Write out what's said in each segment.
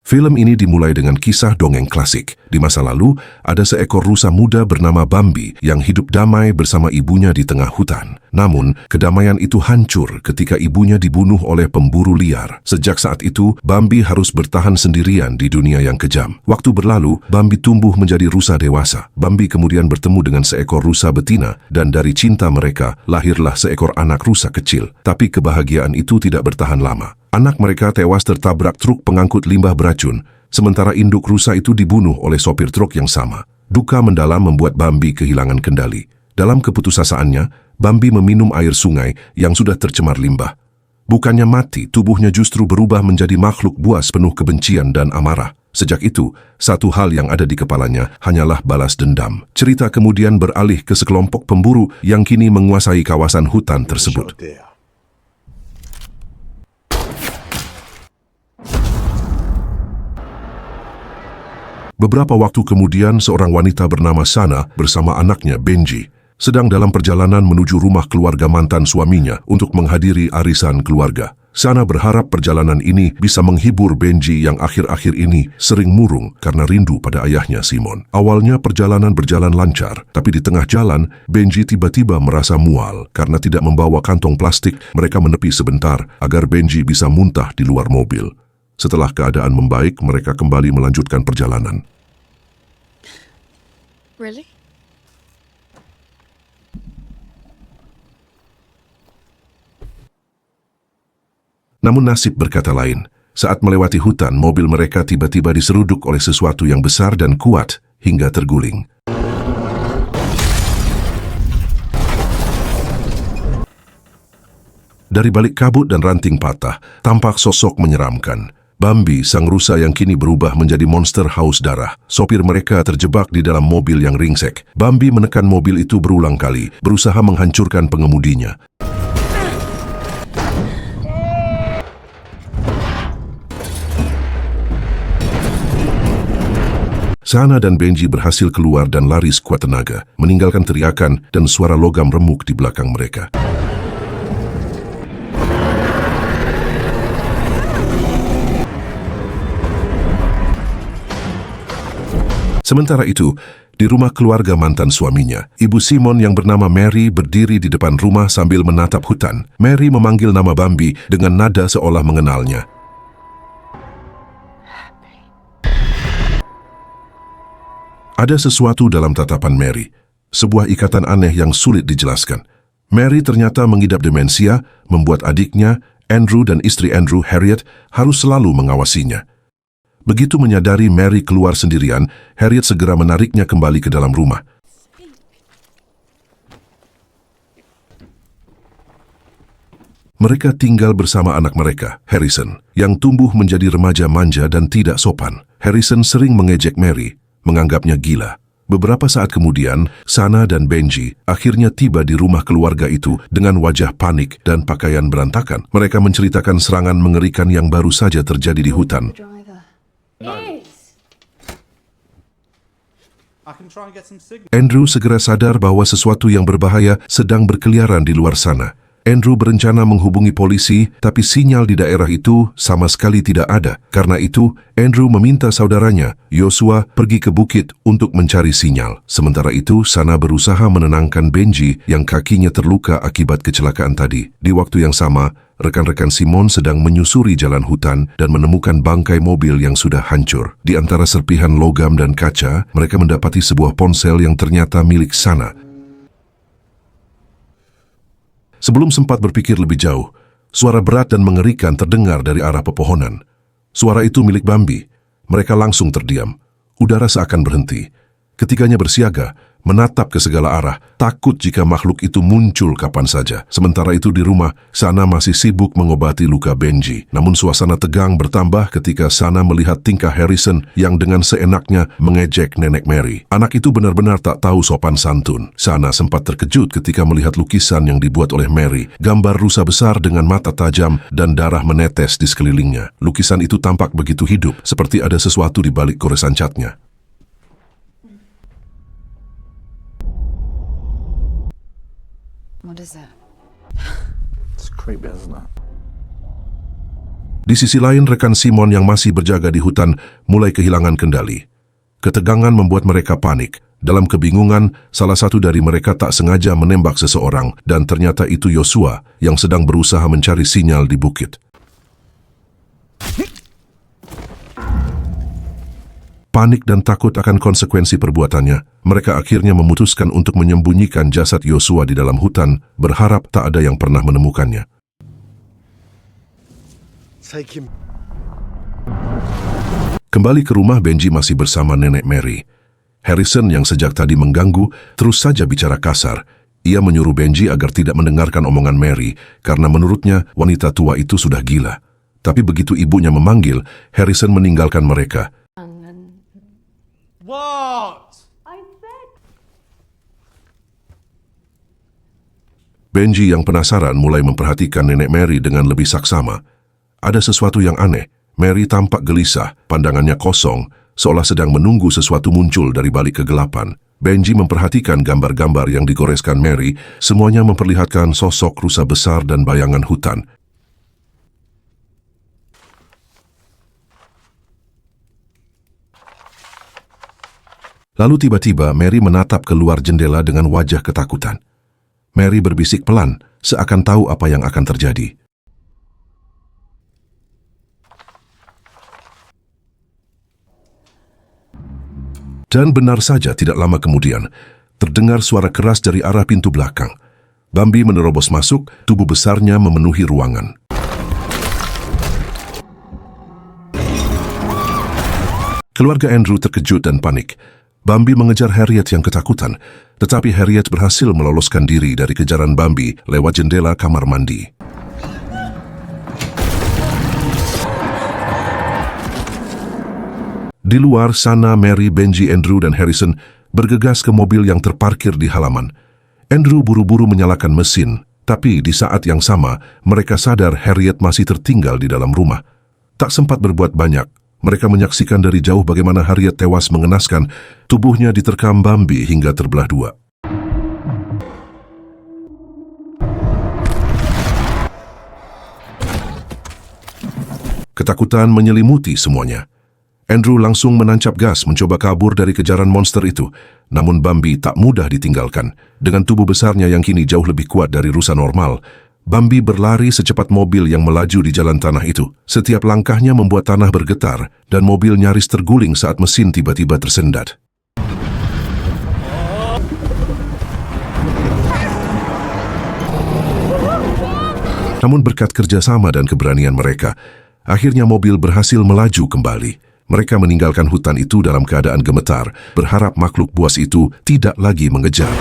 Film ini dimulai dengan kisah dongeng klasik. Di masa lalu, ada seekor rusa muda bernama Bambi yang hidup damai bersama ibunya di tengah hutan. Namun, kedamaian itu hancur ketika ibunya dibunuh oleh pemburu liar. Sejak saat itu, Bambi harus bertahan sendirian di dunia yang kejam. Waktu berlalu, Bambi tumbuh menjadi rusa dewasa. Bambi kemudian bertemu dengan seekor rusa betina, dan dari cinta mereka, lahirlah seekor anak rusa kecil. Tapi kebahagiaan itu tidak bertahan lama. Anak mereka tewas tertabrak truk pengangkut limbah beracun, sementara induk rusa itu dibunuh oleh sopir truk yang sama. Duka mendalam membuat Bambi kehilangan kendali. Dalam keputusasaan,nya Bambi meminum air sungai yang sudah tercemar limbah. Bukannya mati, tubuhnya justru berubah menjadi makhluk buas penuh kebencian dan amarah. Sejak itu, satu hal yang ada di kepalanya hanyalah balas dendam. Cerita kemudian beralih ke sekelompok pemburu yang kini menguasai kawasan hutan tersebut. Beberapa waktu kemudian, seorang wanita bernama Sana bersama anaknya Benji sedang dalam perjalanan menuju rumah keluarga mantan suaminya untuk menghadiri arisan keluarga. Sana berharap perjalanan ini bisa menghibur Benji yang akhir-akhir ini sering murung karena rindu pada ayahnya Simon. Awalnya perjalanan berjalan lancar, tapi di tengah jalan Benji tiba-tiba merasa mual karena tidak membawa kantong plastik. Mereka menepi sebentar agar Benji bisa muntah di luar mobil. Setelah keadaan membaik, mereka kembali melanjutkan perjalanan. Really? Namun nasib berkata lain. Saat melewati hutan, mobil mereka tiba-tiba diseruduk oleh sesuatu yang besar dan kuat hingga terguling. Dari balik kabut dan ranting patah, tampak sosok menyeramkan. Bambi, sang rusa yang kini berubah menjadi monster haus darah. Sopir mereka terjebak di dalam mobil yang ringsek. Bambi menekan mobil itu berulang kali, berusaha menghancurkan pengemudinya. Sana dan Benji berhasil keluar dan lari sekuat tenaga, meninggalkan teriakan dan suara logam remuk di belakang mereka. Sementara itu, di rumah keluarga mantan suaminya, ibu Simon yang bernama Mary berdiri di depan rumah sambil menatap hutan. Mary memanggil nama Bambi dengan nada seolah mengenalnya. Ada sesuatu dalam tatapan Mary, sebuah ikatan aneh yang sulit dijelaskan. Mary ternyata mengidap demensia, membuat adiknya, Andrew dan istri Andrew, Harriet, harus selalu mengawasinya. Begitu menyadari Mary keluar sendirian, Harriet segera menariknya kembali ke dalam rumah. Mereka tinggal bersama anak mereka, Harrison, yang tumbuh menjadi remaja manja dan tidak sopan. Harrison sering mengejek Mary, menganggapnya gila. Beberapa saat kemudian, Sana dan Benji akhirnya tiba di rumah keluarga itu dengan wajah panik dan pakaian berantakan. Mereka menceritakan serangan mengerikan yang baru saja terjadi di hutan. Andrew segera sadar bahwa sesuatu yang berbahaya sedang berkeliaran di luar sana. Andrew berencana menghubungi polisi, tapi sinyal di daerah itu sama sekali tidak ada. Karena itu, Andrew meminta saudaranya, Joshua, pergi ke bukit untuk mencari sinyal. Sementara itu, Sana berusaha menenangkan Benji yang kakinya terluka akibat kecelakaan tadi. Di waktu yang sama, rekan-rekan Simon sedang menyusuri jalan hutan dan menemukan bangkai mobil yang sudah hancur. Di antara serpihan logam dan kaca, mereka mendapati sebuah ponsel yang ternyata milik Sana. Sebelum sempat berpikir lebih jauh, suara berat dan mengerikan terdengar dari arah pepohonan. Suara itu milik Bambi. Mereka langsung terdiam. Udara seakan berhenti. Ketiganya bersiaga, menatap ke segala arah, takut jika makhluk itu muncul kapan saja. Sementara itu di rumah, Sana masih sibuk mengobati luka Benji. Namun suasana tegang bertambah ketika Sana melihat tingkah Harrison yang dengan seenaknya mengejek nenek Mary. Anak itu benar-benar tak tahu sopan santun. Sana sempat terkejut ketika melihat lukisan yang dibuat oleh Mary. Gambar rusa besar dengan mata tajam dan darah menetes di sekelilingnya. Lukisan itu tampak begitu hidup, seperti ada sesuatu di balik goresan catnya. What is that? It's creepy, isn't it? Di sisi lain, rekan Simon yang masih berjaga di hutan mulai kehilangan kendali. Ketegangan membuat mereka panik. Dalam kebingungan, salah satu dari mereka tak sengaja menembak seseorang dan ternyata itu Yosua yang sedang berusaha mencari sinyal di bukit. Panik dan takut akan konsekuensi perbuatannya, mereka akhirnya memutuskan untuk menyembunyikan jasad Yosua di dalam hutan, berharap tak ada yang pernah menemukannya. Kembali ke rumah, Benji masih bersama nenek Mary. Harrison yang sejak tadi mengganggu terus saja bicara kasar. Ia menyuruh Benji agar tidak mendengarkan omongan Mary karena menurutnya wanita tua itu sudah gila. Tapi begitu ibunya memanggil, Harrison meninggalkan mereka. What? Benji yang penasaran mulai memperhatikan nenek Mary dengan lebih saksama. Ada sesuatu yang aneh. Mary tampak gelisah, pandangannya kosong, seolah sedang menunggu sesuatu muncul dari balik kegelapan. Benji memperhatikan gambar-gambar yang digoreskan Mary, semuanya memperlihatkan sosok rusa besar dan bayangan hutan. Lalu tiba-tiba Mary menatap keluar jendela dengan wajah ketakutan. Mary berbisik pelan, seakan tahu apa yang akan terjadi. Dan benar saja, tidak lama kemudian, terdengar suara keras dari arah pintu belakang. Bambi menerobos masuk, tubuh besarnya memenuhi ruangan. Keluarga Andrew terkejut dan panik. Bambi mengejar Harriet yang ketakutan, tetapi Harriet berhasil meloloskan diri dari kejaran Bambi lewat jendela kamar mandi. Di luar sana, Mary, Benji, Andrew, dan Harrison bergegas ke mobil yang terparkir di halaman. Andrew buru-buru menyalakan mesin, tapi di saat yang sama, mereka sadar Harriet masih tertinggal di dalam rumah. Tak sempat berbuat banyak, mereka menyaksikan dari jauh bagaimana Harriet tewas mengenaskan, tubuhnya diterkam Bambi hingga terbelah dua. Ketakutan menyelimuti semuanya. Andrew langsung menancap gas mencoba kabur dari kejaran monster itu. Namun Bambi tak mudah ditinggalkan. Dengan tubuh besarnya yang kini jauh lebih kuat dari rusa normal, Bambi berlari secepat mobil yang melaju di jalan tanah itu. Setiap langkahnya membuat tanah bergetar dan mobil nyaris terguling saat mesin tiba-tiba tersendat. Namun berkat kerjasama dan keberanian mereka, akhirnya mobil berhasil melaju kembali. Mereka meninggalkan hutan itu dalam keadaan gemetar, berharap makhluk buas itu tidak lagi mengejar.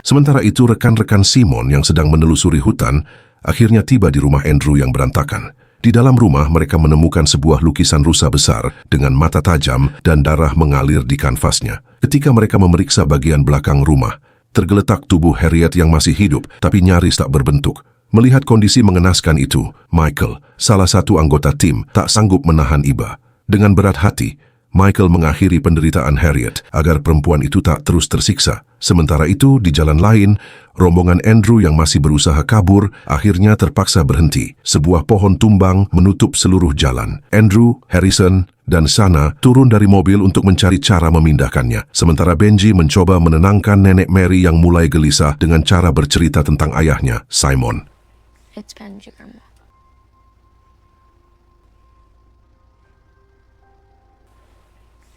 Sementara itu, rekan-rekan Simon yang sedang menelusuri hutan akhirnya tiba di rumah Andrew yang berantakan. Di dalam rumah, mereka menemukan sebuah lukisan rusa besar dengan mata tajam dan darah mengalir di kanvasnya. Ketika mereka memeriksa bagian belakang rumah, tergeletak tubuh Harriet yang masih hidup tapi nyaris tak berbentuk. Melihat kondisi mengenaskan itu, Michael, salah satu anggota tim, tak sanggup menahan iba. Dengan berat hati, Michael mengakhiri penderitaan Harriet agar perempuan itu tak terus tersiksa. Sementara itu, di jalan lain, rombongan Andrew yang masih berusaha kabur akhirnya terpaksa berhenti. Sebuah pohon tumbang menutup seluruh jalan. Andrew, Harrison, dan Sana turun dari mobil untuk mencari cara memindahkannya. Sementara Benji mencoba menenangkan nenek Mary yang mulai gelisah dengan cara bercerita tentang ayahnya, Simon. It's Benji, Grandma.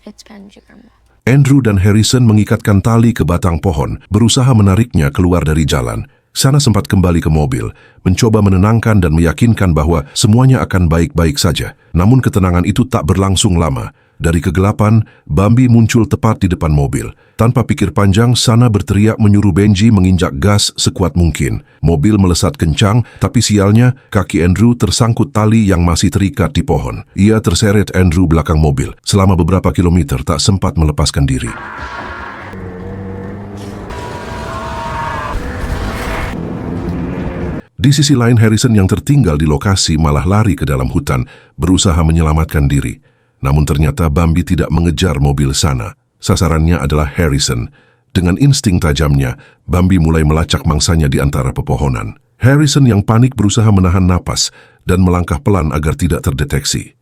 It's Benji, Grandma. Andrew dan Harrison mengikatkan tali ke batang pohon, berusaha menariknya keluar dari jalan. Sana sempat kembali ke mobil, mencoba menenangkan dan meyakinkan bahwa semuanya akan baik-baik saja. Namun ketenangan itu tak berlangsung lama. Dari kegelapan, Bambi muncul tepat di depan mobil. Tanpa pikir panjang, Sana berteriak menyuruh Benji menginjak gas sekuat mungkin. Mobil melesat kencang, tapi sialnya kaki Andrew tersangkut tali yang masih terikat di pohon. Ia terseret Andrew belakang mobil. Selama beberapa kilometer tak sempat melepaskan diri. Di sisi lain, Harrison yang tertinggal di lokasi malah lari ke dalam hutan, berusaha menyelamatkan diri. Namun ternyata Bambi tidak mengejar mobil Sana. Sasarannya adalah Harrison. Dengan insting tajamnya, Bambi mulai melacak mangsanya di antara pepohonan. Harrison yang panik berusaha menahan napas dan melangkah pelan agar tidak terdeteksi.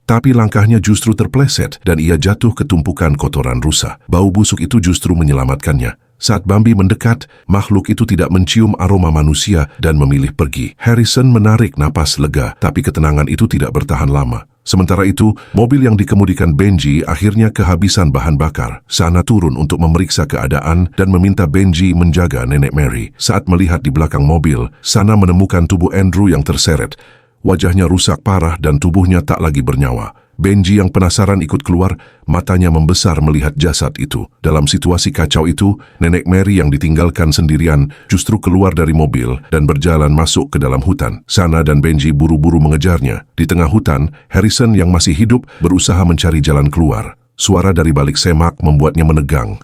Tapi langkahnya justru terpleset dan ia jatuh ke tumpukan kotoran rusa. Bau busuk itu justru menyelamatkannya. Saat Bambi mendekat, makhluk itu tidak mencium aroma manusia dan memilih pergi. Harrison menarik napas lega, tapi ketenangan itu tidak bertahan lama. Sementara itu, mobil yang dikemudikan Benji akhirnya kehabisan bahan bakar. Sana turun untuk memeriksa keadaan dan meminta Benji menjaga Nenek Mary. Saat melihat di belakang mobil, Sana menemukan tubuh Andrew yang terseret. Wajahnya rusak parah dan tubuhnya tak lagi bernyawa. Benji yang penasaran ikut keluar, matanya membesar melihat jasad itu. Dalam situasi kacau itu, Nenek Mary yang ditinggalkan sendirian justru keluar dari mobil dan berjalan masuk ke dalam hutan. Sana dan Benji buru-buru mengejarnya. Di tengah hutan, Harrison yang masih hidup berusaha mencari jalan keluar. Suara dari balik semak membuatnya menegang.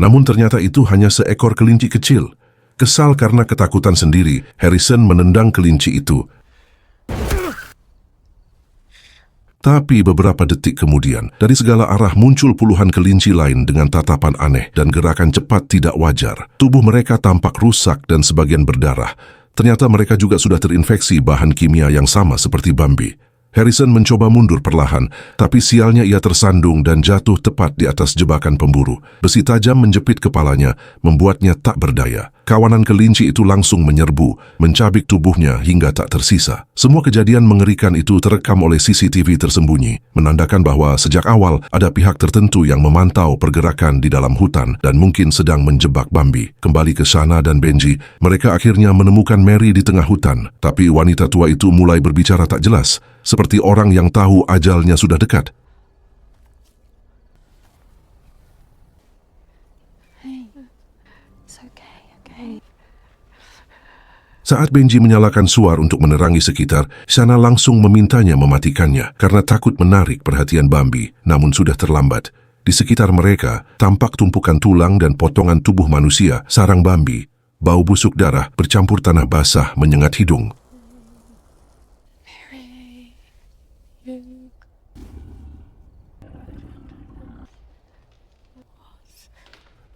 Namun ternyata itu hanya seekor kelinci kecil. Kesal karena ketakutan sendiri, Harrison menendang kelinci itu. Tapi beberapa detik kemudian, dari segala arah muncul puluhan kelinci lain dengan tatapan aneh dan gerakan cepat tidak wajar. Tubuh mereka tampak rusak dan sebagian berdarah. Ternyata mereka juga sudah terinfeksi bahan kimia yang sama seperti Bambi. Harrison mencoba mundur perlahan, tapi sialnya ia tersandung dan jatuh tepat di atas jebakan pemburu. Besi tajam menjepit kepalanya, membuatnya tak berdaya. Kawanan kelinci itu langsung menyerbu, mencabik tubuhnya hingga tak tersisa. Semua kejadian mengerikan itu terekam oleh CCTV tersembunyi, menandakan bahwa sejak awal ada pihak tertentu yang memantau pergerakan di dalam hutan dan mungkin sedang menjebak Bambi. Kembali ke Sana dan Benji, mereka akhirnya menemukan Mary di tengah hutan, tapi wanita tua itu mulai berbicara tak jelas, seperti orang yang tahu ajalnya sudah dekat. Saat Benji menyalakan suar untuk menerangi sekitar, Sana langsung memintanya mematikannya karena takut menarik perhatian Bambi, namun sudah terlambat. Di sekitar mereka, tampak tumpukan tulang dan potongan tubuh manusia, sarang Bambi. Bau busuk darah bercampur tanah basah menyengat hidung.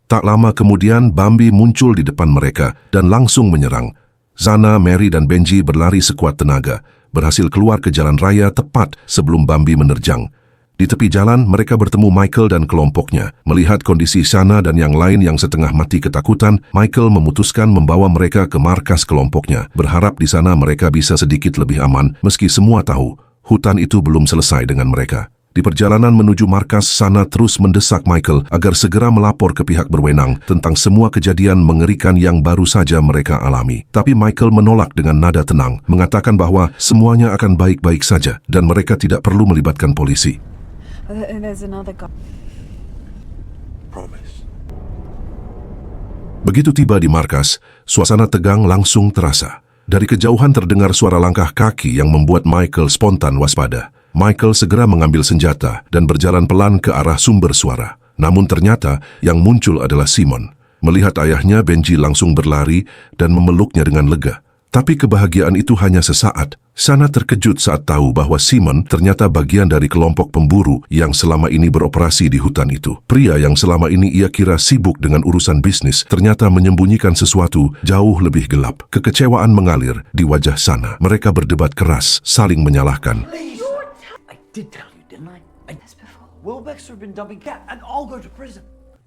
Tak lama kemudian, Bambi muncul di depan mereka dan langsung menyerang. Sana, Mary, dan Benji berlari sekuat tenaga, berhasil keluar ke jalan raya tepat sebelum Bambi menerjang. Di tepi jalan, mereka bertemu Michael dan kelompoknya. Melihat kondisi Sana dan yang lain yang setengah mati ketakutan, Michael memutuskan membawa mereka ke markas kelompoknya, berharap di sana mereka bisa sedikit lebih aman, meski semua tahu hutan itu belum selesai dengan mereka. Di perjalanan menuju markas, Sana terus mendesak Michael agar segera melapor ke pihak berwenang tentang semua kejadian mengerikan yang baru saja mereka alami. Tapi Michael menolak dengan nada tenang, mengatakan bahwa semuanya akan baik-baik saja dan mereka tidak perlu melibatkan polisi. Begitu tiba di markas, suasana tegang langsung terasa. Dari kejauhan terdengar suara langkah kaki yang membuat Michael spontan waspada. Michael segera mengambil senjata dan berjalan pelan ke arah sumber suara. Namun ternyata yang muncul adalah Simon. Melihat ayahnya, Benji langsung berlari dan memeluknya dengan lega. Tapi kebahagiaan itu hanya sesaat. Sana terkejut saat tahu bahwa Simon ternyata bagian dari kelompok pemburu yang selama ini beroperasi di hutan itu. Pria yang selama ini ia kira sibuk dengan urusan bisnis ternyata menyembunyikan sesuatu jauh lebih gelap. Kekecewaan mengalir di wajah Sana. Mereka berdebat keras, saling menyalahkan.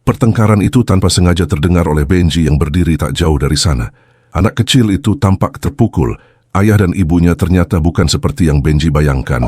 Pertengkaran itu tanpa sengaja terdengar oleh Benji yang berdiri tak jauh dari Sana. Anak kecil itu tampak terpukul. Ayah dan ibunya ternyata bukan seperti yang Benji bayangkan.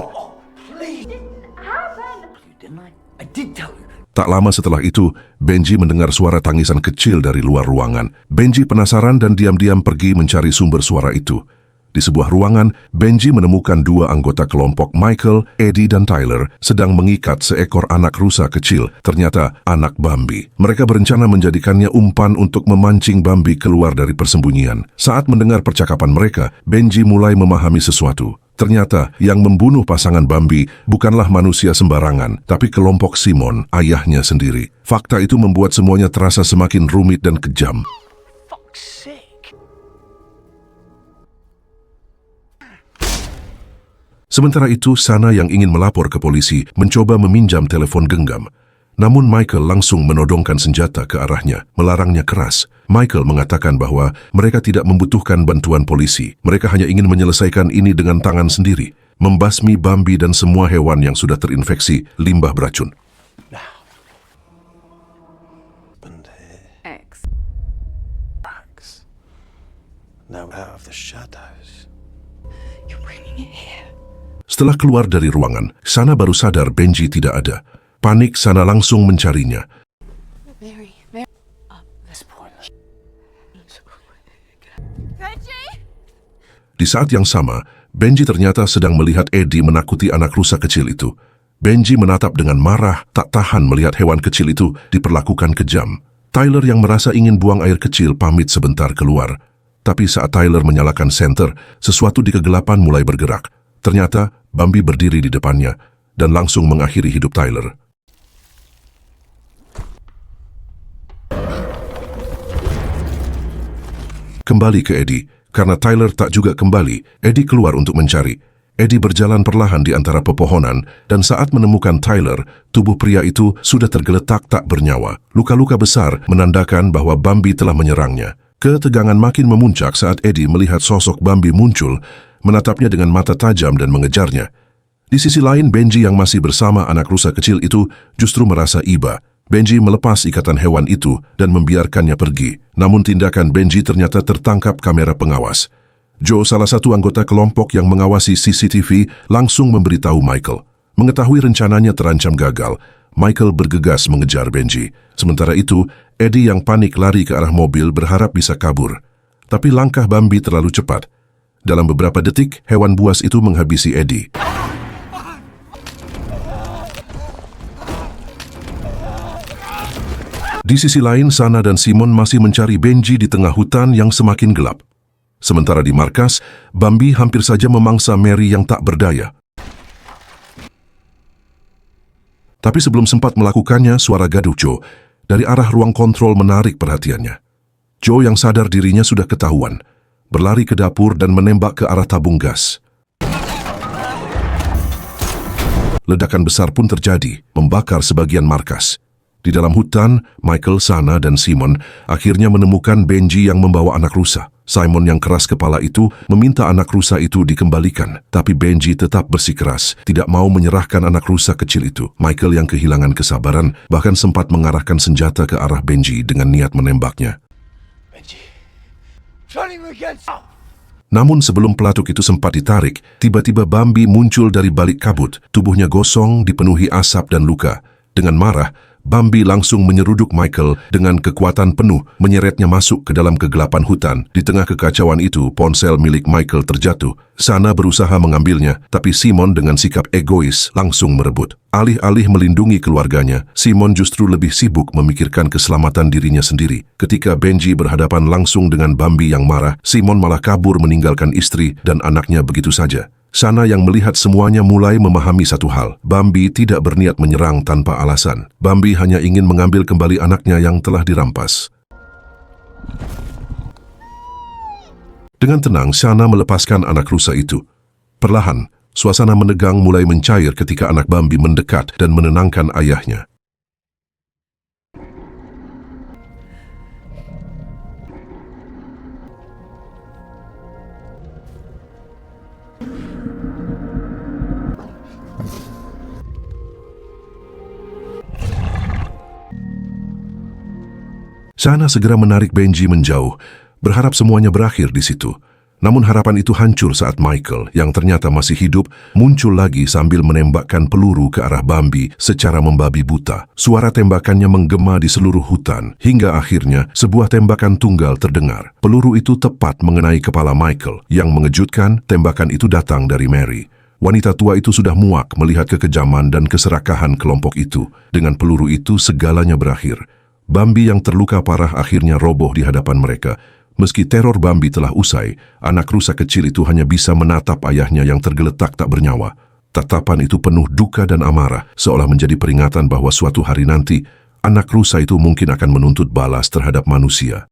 Tak lama setelah itu, Benji mendengar suara tangisan kecil dari luar ruangan. Benji penasaran dan diam-diam pergi mencari sumber suara itu. Di sebuah ruangan, Benji menemukan dua anggota kelompok Michael, Eddie, dan Tyler sedang mengikat seekor anak rusa kecil, ternyata anak Bambi. Mereka berencana menjadikannya umpan untuk memancing Bambi keluar dari persembunyian. Saat mendengar percakapan mereka, Benji mulai memahami sesuatu. Ternyata yang membunuh pasangan Bambi bukanlah manusia sembarangan, tapi kelompok Simon, ayahnya sendiri. Fakta itu membuat semuanya terasa semakin rumit dan kejam. Sementara itu, Sana yang ingin melapor ke polisi mencoba meminjam telepon genggam. Namun Michael langsung menodongkan senjata ke arahnya, melarangnya keras. Michael mengatakan bahwa mereka tidak membutuhkan bantuan polisi. Mereka hanya ingin menyelesaikan ini dengan tangan sendiri, membasmi Bambi dan semua hewan yang sudah terinfeksi limbah beracun. X. Now out of the shadows. You're bringing it here. Setelah keluar dari ruangan, Sana baru sadar Benji tidak ada. Panik, Sana langsung mencarinya. Very up this point. Di saat yang sama, Benji ternyata sedang melihat Eddie menakuti anak rusa kecil itu. Benji menatap dengan marah, tak tahan melihat hewan kecil itu diperlakukan kejam. Tyler yang merasa ingin buang air kecil pamit sebentar keluar. Tapi saat Tyler menyalakan senter, sesuatu di kegelapan mulai bergerak. Ternyata Bambi berdiri di depannya dan langsung mengakhiri hidup Tyler. Kembali ke Eddie. Karena Tyler tak juga kembali, Eddie keluar untuk mencari. Eddie berjalan perlahan di antara pepohonan dan saat menemukan Tyler, tubuh pria itu sudah tergeletak tak bernyawa. Luka-luka besar menandakan bahwa Bambi telah menyerangnya. Ketegangan makin memuncak saat Eddie melihat sosok Bambi muncul, menatapnya dengan mata tajam dan mengejarnya. Di sisi lain, Benji yang masih bersama anak rusa kecil itu justru merasa iba. Benji melepas ikatan hewan itu dan membiarkannya pergi. Namun tindakan Benji ternyata tertangkap kamera pengawas. Joe, salah satu anggota kelompok yang mengawasi CCTV, langsung memberitahu Michael. Mengetahui rencananya terancam gagal, Michael bergegas mengejar Benji. Sementara itu, Eddie yang panik lari ke arah mobil berharap bisa kabur. Tapi langkah Bambi terlalu cepat. Dalam beberapa detik, hewan buas itu menghabisi Eddie. Di sisi lain, Sana dan Simon masih mencari Benji di tengah hutan yang semakin gelap. Sementara di markas, Bambi hampir saja memangsa Mary yang tak berdaya. Tapi sebelum sempat melakukannya, suara gaduh Joe dari arah ruang kontrol menarik perhatiannya. Joe yang sadar dirinya sudah ketahuan, berlari ke dapur dan menembak ke arah tabung gas. Ledakan besar pun terjadi, membakar sebagian markas. Di dalam hutan, Michael, Sana, dan Simon akhirnya menemukan Benji yang membawa anak rusa. Simon yang keras kepala itu meminta anak rusa itu dikembalikan, tapi Benji tetap bersikeras, tidak mau menyerahkan anak rusa kecil itu. Michael yang kehilangan kesabaran bahkan sempat mengarahkan senjata ke arah Benji dengan niat menembaknya. Benji, shot him again. Namun sebelum pelatuk itu sempat ditarik, tiba-tiba Bambi muncul dari balik kabut. Tubuhnya gosong, dipenuhi asap dan luka. Dengan marah, Bambi langsung menyeruduk Michael dengan kekuatan penuh, menyeretnya masuk ke dalam kegelapan hutan. Di tengah kekacauan itu, ponsel milik Michael terjatuh. Sana berusaha mengambilnya, tapi Simon dengan sikap egois langsung merebut. Alih-alih melindungi keluarganya, Simon justru lebih sibuk memikirkan keselamatan dirinya sendiri. Ketika Benji berhadapan langsung dengan Bambi yang marah, Simon malah kabur meninggalkan istri dan anaknya begitu saja. Sana yang melihat semuanya mulai memahami satu hal. Bambi tidak berniat menyerang tanpa alasan. Bambi hanya ingin mengambil kembali anaknya yang telah dirampas. Dengan tenang, Sana melepaskan anak rusa itu. Perlahan, suasana menegang mulai mencair ketika anak Bambi mendekat dan menenangkan ayahnya. Sana segera menarik Benji menjauh, berharap semuanya berakhir di situ. Namun harapan itu hancur saat Michael, yang ternyata masih hidup, muncul lagi sambil menembakkan peluru ke arah Bambi secara membabi buta. Suara tembakannya menggema di seluruh hutan, hingga akhirnya sebuah tembakan tunggal terdengar. Peluru itu tepat mengenai kepala Michael. Yang mengejutkan, tembakan itu datang dari Mary. Wanita tua itu sudah muak melihat kekejaman dan keserakahan kelompok itu. Dengan peluru itu segalanya berakhir. Bambi yang terluka parah akhirnya roboh di hadapan mereka. Meski teror Bambi telah usai, anak rusa kecil itu hanya bisa menatap ayahnya yang tergeletak tak bernyawa. Tatapan itu penuh duka dan amarah, seolah menjadi peringatan bahwa suatu hari nanti, anak rusa itu mungkin akan menuntut balas terhadap manusia.